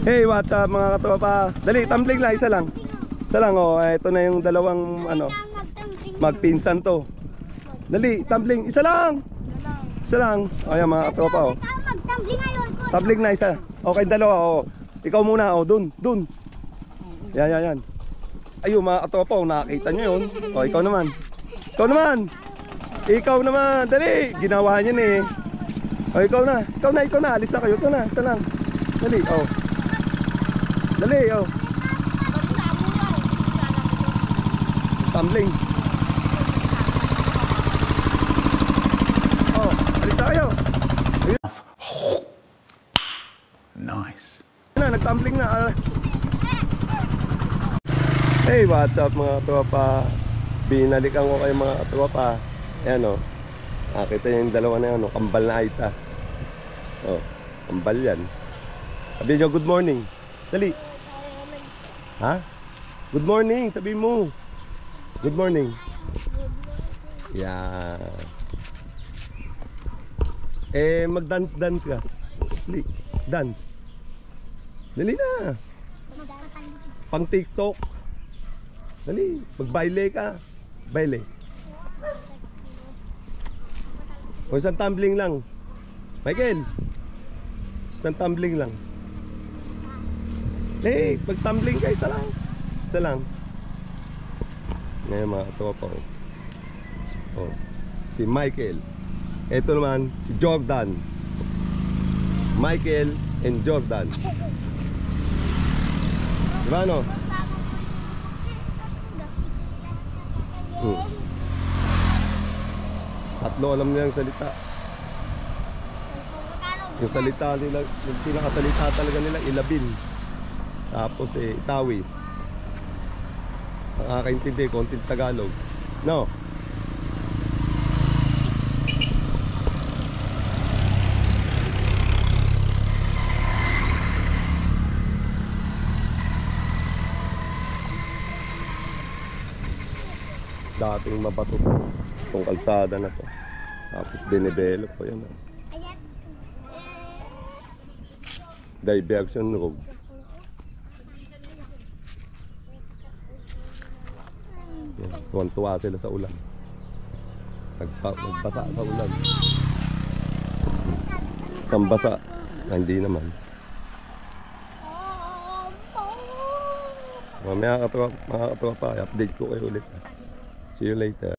Hey, what's up mga katropa? Dali, tumbling lang, isa lang. Isa lang, oh. Ito na yung dalawang, ano, magpinsan to. Dali, tumbling, isa lang. Isa lang. Ayan mga katropa, oh. Tumbling na, isa. Okay, dalawa, oh. Ikaw muna, oh, dun. Yan. Ayun mga katropa, oh, nakakita nyo yun. Oh, ikaw naman. Ikaw naman, dali. Ginawa niya eh. Oh, ikaw na. Alis na kayo, ikaw na, isa lang. Dali, oh. Tumbling. Oh, alis na kayo. Nice. Nagtumbling na. Hey, what's up mga tropa? Binalikan ko kayo mga tropa. Ayan o. Nakita nyo yung dalawa na yan o. Kambal na aita. O, kambal yan. Sabihin nyo good morning. Dali. Ha? Good morning, sabihin mo. Good morning. Yeah. Mag-dance ka. Dali, dance. Dali na. Pang TikTok. Dali, mag-baile ka. Baile. O isang tumbling lang. Michael. Isang tumbling lang. Hey, pag-tumbling ka, isa lang. Ngayon mga tropa ko. Oh, si Michael. Ito naman, si Jordan. Michael and Jordan. Diba no? Tatlo alam nila yung salita. Yung salita nila, yung pinakasalita talaga nila, Ilabin. Tapos Itawi. Nakakaintindi, konting Tagalog. No? Dating mabato po itong kalsada na to. Tapos dinevelop po yan. Diversion road. Tuwan-tuwa sila sa ulan. Nagbasa sa ulan. Isang basa. Hindi naman. Mamaya mga katropa, update ko kayo ulit. See you later.